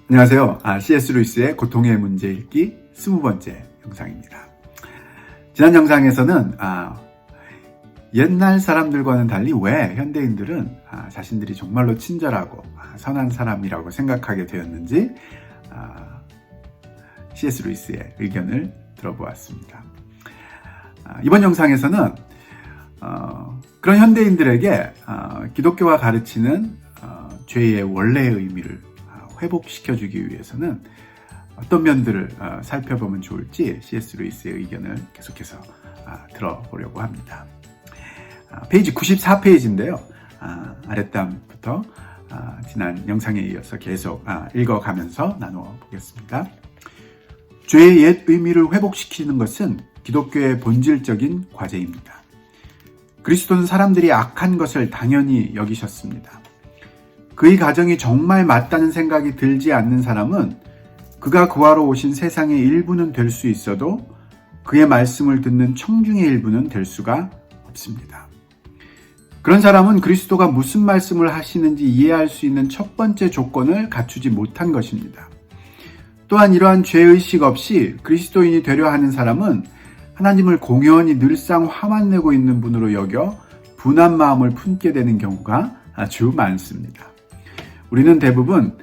안녕하세요. C.S. 루이스의 고통의 문제 읽기 20번째 영상입니다. 지난 영상에서는 옛날 사람들과는 달리 왜 현대인들은 자신들이 정말로 친절하고 선한 사람이라고 생각하게 되었는지 C.S. 루이스의 의견을 들어보았습니다. 이번 영상에서는 그런 현대인들에게 기독교가 가르치는 죄의 원래의 의미를 회복시켜주기 위해서는 어떤 면들을 살펴보면 좋을지 C.S. 루이스의 의견을 계속해서 들어보려고 합니다. 페이지 94페이지인데요. 아랫단부터 지난 영상에 이어서 계속 읽어가면서 나누어 보겠습니다. 죄의 옛 의미를 회복시키는 것은 기독교의 본질적인 과제입니다. 그리스도는 사람들이 악한 것을 당연히 여기셨습니다. 그의 가정이 정말 맞다는 생각이 들지 않는 사람은 그가 구하러 오신 세상의 일부는 될 수 있어도 그의 말씀을 듣는 청중의 일부는 될 수가 없습니다. 그런 사람은 그리스도가 무슨 말씀을 하시는지 이해할 수 있는 첫 번째 조건을 갖추지 못한 것입니다. 또한 이러한 죄의식 없이 그리스도인이 되려 하는 사람은 하나님을 공연히 늘상 화만 내고 있는 분으로 여겨 분한 마음을 품게 되는 경우가 아주 많습니다. 우리는 대부분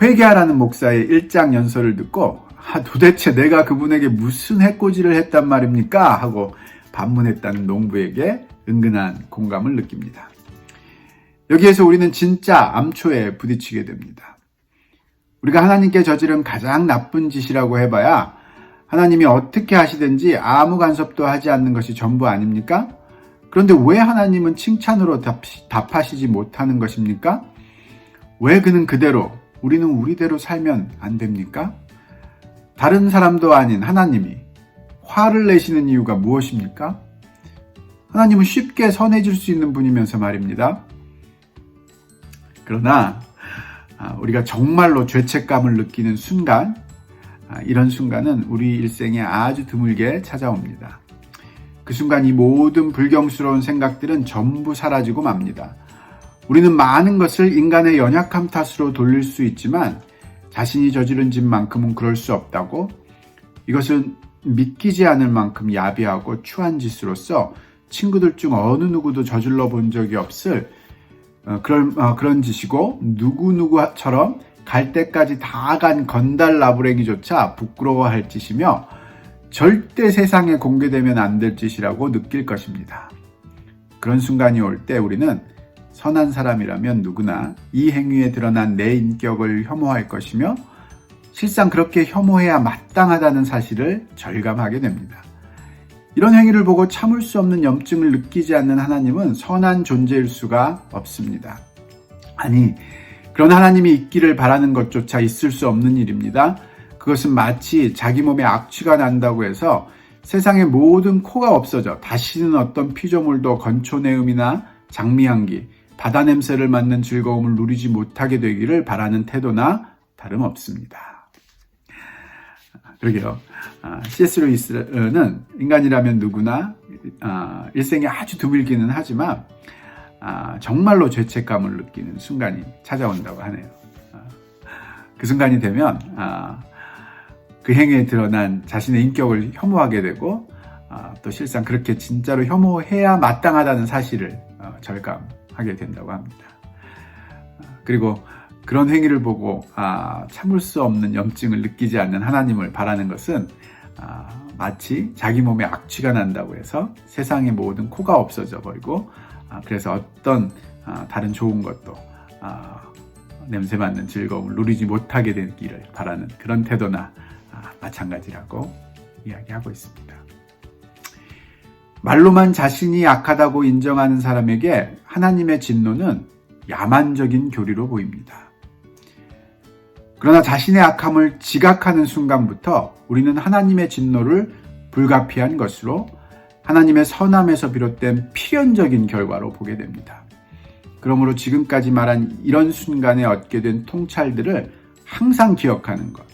회개하라는 목사의 일장 연설을 듣고 도대체 내가 그분에게 무슨 해코지를 했단 말입니까? 하고 반문했다는 농부에게 은근한 공감을 느낍니다. 여기에서 우리는 진짜 암초에 부딪히게 됩니다. 우리가 하나님께 저지른 가장 나쁜 짓이라고 해봐야 하나님이 어떻게 하시든지 아무 간섭도 하지 않는 것이 전부 아닙니까? 그런데 왜 하나님은 칭찬으로 답하시지 못하는 것입니까? 왜 그는 그대로, 우리는 우리대로 살면 안 됩니까? 다른 사람도 아닌 하나님이 화를 내시는 이유가 무엇입니까? 하나님은 쉽게 선해질 수 있는 분이면서 말입니다. 그러나 우리가 정말로 죄책감을 느끼는 순간, 이런 순간은 우리 일생에 아주 드물게 찾아옵니다. 그 순간 이 모든 불경스러운 생각들은 전부 사라지고 맙니다. 우리는 많은 것을 인간의 연약함 탓으로 돌릴 수 있지만 자신이 저지른 짓만큼은 그럴 수 없다고, 이것은 믿기지 않을 만큼 야비하고 추한 짓으로서 친구들 중 어느 누구도 저질러 본 적이 없을 그런 짓이고, 누구누구처럼 갈 때까지 다 간 건달 나부랭이조차 부끄러워할 짓이며 절대 세상에 공개되면 안 될 짓이라고 느낄 것입니다. 그런 순간이 올 때 우리는 선한 사람이라면 누구나 이 행위에 드러난 내 인격을 혐오할 것이며 실상 그렇게 혐오해야 마땅하다는 사실을 절감하게 됩니다. 이런 행위를 보고 참을 수 없는 염증을 느끼지 않는 하나님은 선한 존재일 수가 없습니다. 아니, 그런 하나님이 있기를 바라는 것조차 있을 수 없는 일입니다. 그것은 마치 자기 몸에 악취가 난다고 해서 세상의 모든 코가 없어져 다시는 어떤 피조물도 건초내음이나 장미향기, 바다 냄새를 맡는 즐거움을 누리지 못하게 되기를 바라는 태도나 다름없습니다. 그러게요. C.S. 루이스는 인간이라면 누구나 일생에 아주 드물기는 하지만 정말로 죄책감을 느끼는 순간이 찾아온다고 하네요. 그 순간이 되면 그 행위에 드러난 자신의 인격을 혐오하게 되고 또 실상 그렇게 진짜로 혐오해야 마땅하다는 사실을 절감하게 된다고 합니다. 그리고 그런 행위를 보고 참을 수 없는 염증을 느끼지 않는 하나님을 바라는 것은 마치 자기 몸에 악취가 난다고 해서 세상의 모든 코가 없어져 버리고 그래서 어떤 다른 좋은 것도 냄새 맡는 즐거움을 누리지 못하게 되기를 바라는 그런 태도나 마찬가지라고 이야기하고 있습니다. 말로만 자신이 약하다고 인정하는 사람에게 하나님의 진노는 야만적인 교리로 보입니다. 그러나 자신의 악함을 지각하는 순간부터 우리는 하나님의 진노를 불가피한 것으로 하나님의 선함에서 비롯된 필연적인 결과로 보게 됩니다. 그러므로 지금까지 말한 이런 순간에 얻게 된 통찰들을 항상 기억하는 것,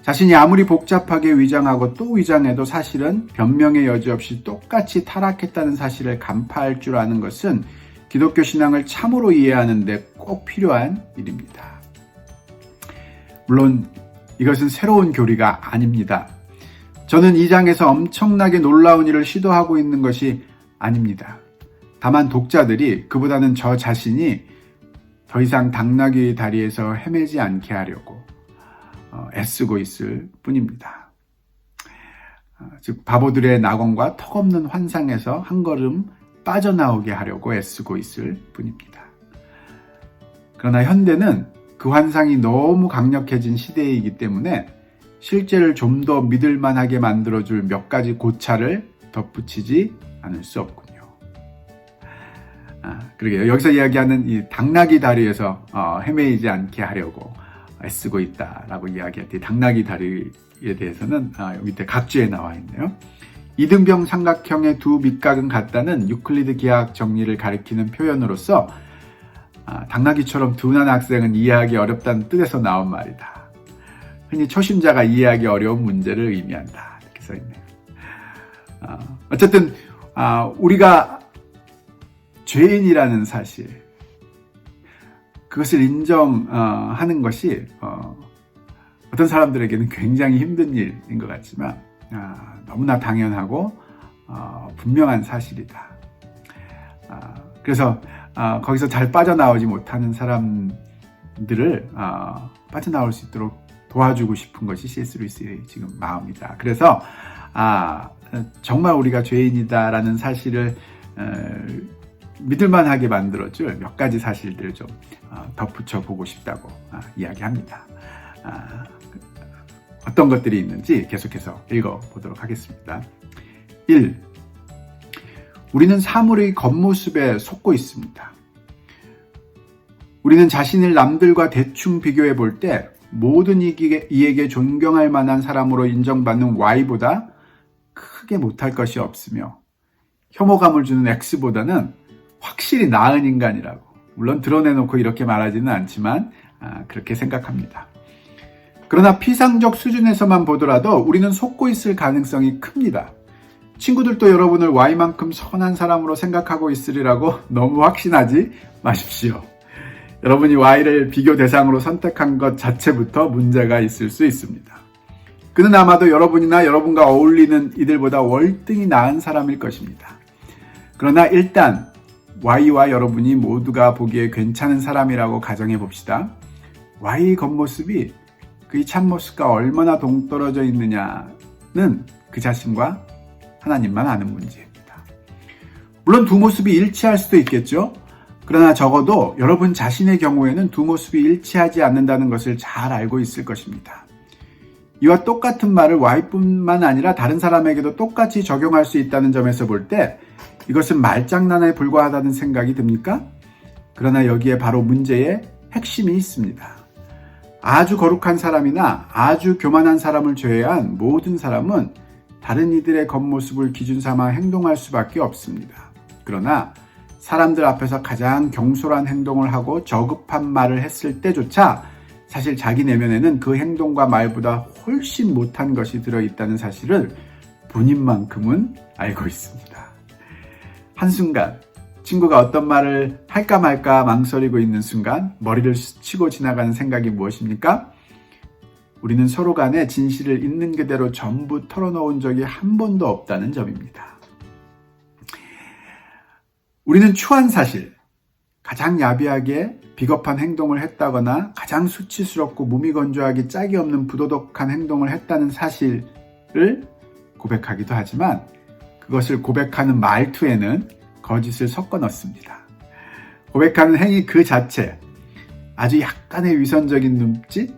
자신이 아무리 복잡하게 위장하고 또 위장해도 사실은 변명의 여지 없이 똑같이 타락했다는 사실을 간파할 줄 아는 것은 기독교 신앙을 참으로 이해하는 데 꼭 필요한 일입니다. 물론 이것은 새로운 교리가 아닙니다. 저는 이 장에서 엄청나게 놀라운 일을 시도하고 있는 것이 아닙니다. 다만 독자들이 그보다는 저 자신이 더 이상 당나귀의 다리에서 헤매지 않게 하려고 애쓰고 있을 뿐입니다. 즉 바보들의 낙원과 턱없는 환상에서 한 걸음 빠져나오게 하려고 애쓰고 있을 뿐입니다. 그러나 현대는 그 환상이 너무 강력해진 시대이기 때문에 실제를 좀 더 믿을만하게 만들어줄 몇 가지 고찰을 덧붙이지 않을 수 없군요. 그러게요. 여기서 이야기하는 이 당나귀 다리에서 헤매이지 않게 하려고 애쓰고 있다라고 이야기할 때 당나귀 다리에 대해서는 밑에 각주에 나와 있네요. 이등병 삼각형의 두 밑각은 같다는 유클리드 기하학 정리를 가리키는 표현으로서 당나귀처럼 둔한 학생은 이해하기 어렵다는 뜻에서 나온 말이다. 흔히 초심자가 이해하기 어려운 문제를 의미한다. 이렇게 써있네요. 어쨌든 우리가 죄인이라는 사실, 그것을 인정하는 것이 어떤 사람들에게는 굉장히 힘든 일인 것 같지만 너무나 당연하고 분명한 사실이다. 그래서 거기서 잘 빠져나오지 못하는 사람들을 빠져나올 수 있도록 도와주고 싶은 것이 C.S. 루이스의 지금 마음이다. 그래서 정말 우리가 죄인이다라는 사실을 믿을만하게 만들어줄 몇 가지 사실들을 좀 덧붙여 보고 싶다고 이야기합니다. 어떤 것들이 있는지 계속해서 읽어보도록 하겠습니다. 1. 우리는 사물의 겉모습에 속고 있습니다. 우리는 자신을 남들과 대충 비교해 볼 때 모든 이에게 존경할 만한 사람으로 인정받는 Y보다 크게 못할 것이 없으며 혐오감을 주는 X보다는 확실히 나은 인간이라고, 물론 드러내놓고 이렇게 말하지는 않지만 그렇게 생각합니다. 그러나 피상적 수준에서만 보더라도 우리는 속고 있을 가능성이 큽니다. 친구들도 여러분을 Y만큼 선한 사람으로 생각하고 있으리라고 너무 확신하지 마십시오. 여러분이 Y를 비교 대상으로 선택한 것 자체부터 문제가 있을 수 있습니다. 그는 아마도 여러분이나 여러분과 어울리는 이들보다 월등히 나은 사람일 것입니다. 그러나 일단 Y와 여러분이 모두가 보기에 괜찮은 사람이라고 가정해 봅시다. Y의 겉모습이 그의 참모습과 얼마나 동떨어져 있느냐는 그 자신과 하나님만 아는 문제입니다. 물론 두 모습이 일치할 수도 있겠죠. 그러나 적어도 여러분 자신의 경우에는 두 모습이 일치하지 않는다는 것을 잘 알고 있을 것입니다. 이와 똑같은 말을 Y뿐만 아니라 다른 사람에게도 똑같이 적용할 수 있다는 점에서 볼 때 이것은 말장난에 불과하다는 생각이 듭니까? 그러나 여기에 바로 문제의 핵심이 있습니다. 아주 거룩한 사람이나 아주 교만한 사람을 제외한 모든 사람은 다른 이들의 겉모습을 기준 삼아 행동할 수밖에 없습니다. 그러나 사람들 앞에서 가장 경솔한 행동을 하고 저급한 말을 했을 때조차 사실 자기 내면에는 그 행동과 말보다 훨씬 못한 것이 들어있다는 사실을 본인만큼은 알고 있습니다. 한순간 친구가 어떤 말을 할까 말까 망설이고 있는 순간 머리를 스치고 지나가는 생각이 무엇입니까? 우리는 서로 간에 진실을 있는 그대로 전부 털어놓은 적이 한 번도 없다는 점입니다. 우리는 추한 사실, 가장 야비하게 비겁한 행동을 했다거나 가장 수치스럽고 무미건조하기 짝이 없는 부도덕한 행동을 했다는 사실을 고백하기도 하지만 그것을 고백하는 말투에는 거짓을 섞어 넣습니다. 고백하는 행위 그 자체, 아주 약간의 위선적인 눈짓,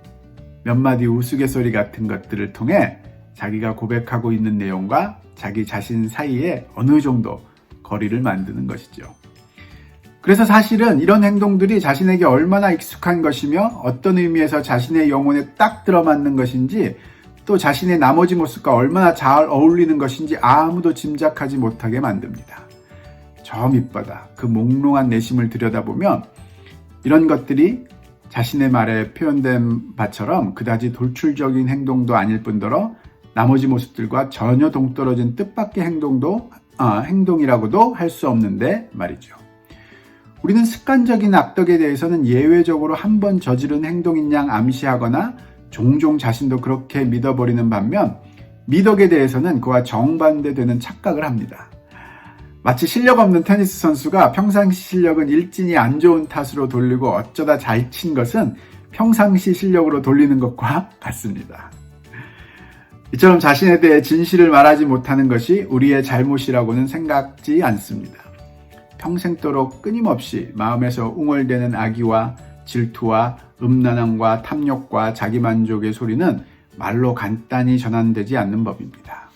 몇 마디 우스갯소리 같은 것들을 통해 자기가 고백하고 있는 내용과 자기 자신 사이에 어느 정도 거리를 만드는 것이죠. 그래서 사실은 이런 행동들이 자신에게 얼마나 익숙한 것이며 어떤 의미에서 자신의 영혼에 딱 들어맞는 것인지 또 자신의 나머지 모습과 얼마나 잘 어울리는 것인지 아무도 짐작하지 못하게 만듭니다. 저 밑바닥, 그 몽롱한 내심을 들여다보면 이런 것들이 자신의 말에 표현된 바처럼 그다지 돌출적인 행동도 아닐 뿐더러 나머지 모습들과 전혀 동떨어진 뜻밖의 행동이라고도 할 수 없는데 말이죠. 우리는 습관적인 악덕에 대해서는 예외적으로 한 번 저지른 행동인 양 암시하거나 종종 자신도 그렇게 믿어버리는 반면 미덕에 대해서는 그와 정반대되는 착각을 합니다. 마치 실력 없는 테니스 선수가 평상시 실력은 일진이 안 좋은 탓으로 돌리고 어쩌다 잘 친 것은 평상시 실력으로 돌리는 것과 같습니다. 이처럼 자신에 대해 진실을 말하지 못하는 것이 우리의 잘못이라고는 생각지 않습니다. 평생도록 끊임없이 마음에서 웅얼대는 악의와 질투와 음란함과 탐욕과 자기만족의 소리는 말로 간단히 전환되지 않는 법입니다.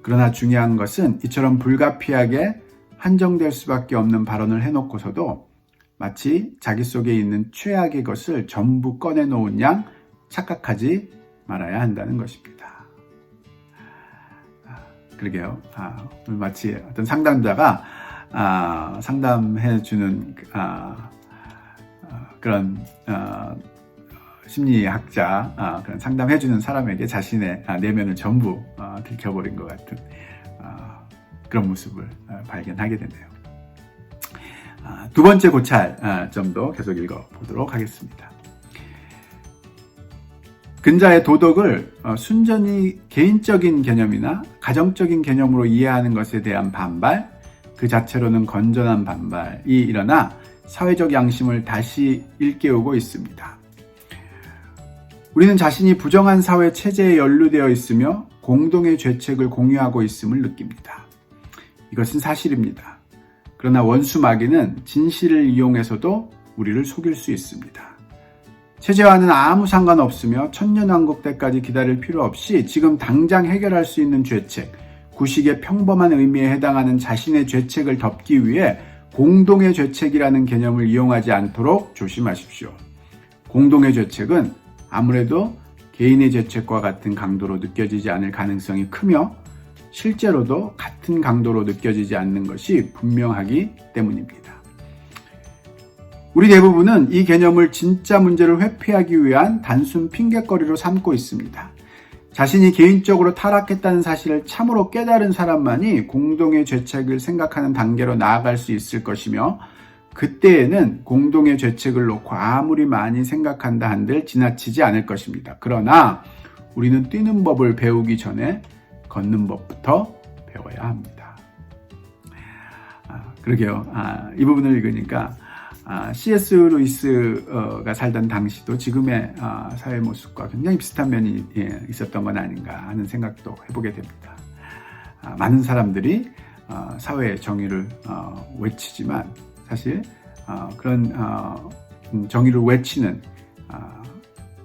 그러나 중요한 것은 이처럼 불가피하게 한정될 수밖에 없는 발언을 해놓고서도 마치 자기 속에 있는 최악의 것을 전부 꺼내놓은 양 착각하지 말아야 한다는 것입니다. 그러게요. 오늘 마치 어떤 상담자가 상담해주는 그런 심리학자, 그런 상담해주는 사람에게 자신의 내면을 전부 들켜버린 것 같은 그런 모습을 발견하게 되네요. 두 번째 고찰 점도 계속 읽어보도록 하겠습니다. 근자의 도덕을 순전히 개인적인 개념이나 가정적인 개념으로 이해하는 것에 대한 반발, 그 자체로는 건전한 반발이 일어나 사회적 양심을 다시 일깨우고 있습니다. 우리는 자신이 부정한 사회 체제에 연루되어 있으며 공동의 죄책을 공유하고 있음을 느낍니다. 이것은 사실입니다. 그러나 원수 마귀는 진실을 이용해서도 우리를 속일 수 있습니다. 체제와는 아무 상관없으며 천년왕국 때까지 기다릴 필요 없이 지금 당장 해결할 수 있는 죄책, 구식의 평범한 의미에 해당하는 자신의 죄책을 덮기 위해 공동의 죄책이라는 개념을 이용하지 않도록 조심하십시오. 공동의 죄책은 아무래도 개인의 죄책과 같은 강도로 느껴지지 않을 가능성이 크며 실제로도 같은 강도로 느껴지지 않는 것이 분명하기 때문입니다. 우리 대부분은 이 개념을 진짜 문제를 회피하기 위한 단순 핑곗거리로 삼고 있습니다. 자신이 개인적으로 타락했다는 사실을 참으로 깨달은 사람만이 공동의 죄책을 생각하는 단계로 나아갈 수 있을 것이며 그때에는 공동의 죄책을 놓고 아무리 많이 생각한다 한들 지나치지 않을 것입니다. 그러나 우리는 뛰는 법을 배우기 전에 걷는 법부터 배워야 합니다. 그러게요. 이 부분을 읽으니까 C.S. 루이스가 살던 당시도 지금의 사회 모습과 굉장히 비슷한 면이 있었던 건 아닌가 하는 생각도 해보게 됩니다. 많은 사람들이 사회의 정의를 외치지만 사실 그런 정의를 외치는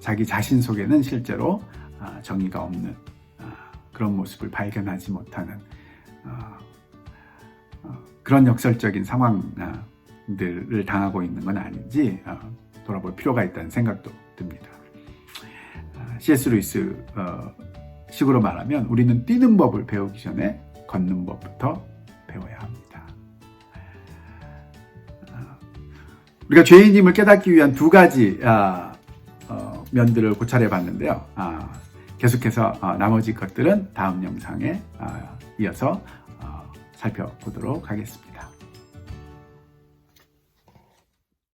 자기 자신 속에는 실제로 정의가 없는 그런 모습을 발견하지 못하는 그런 역설적인 상황들을 당하고 있는 건 아닌지 돌아볼 필요가 있다는 생각도 듭니다. C.S. 루이스 식으로 말하면 우리는 뛰는 법을 배우기 전에 걷는 법부터 배워야 합니다. 우리가 죄인임을 깨닫기 위한 두 가지 면들을 고찰해 봤는데요. 계속해서 나머지 것들은 다음 영상에 이어서 살펴보도록 하겠습니다.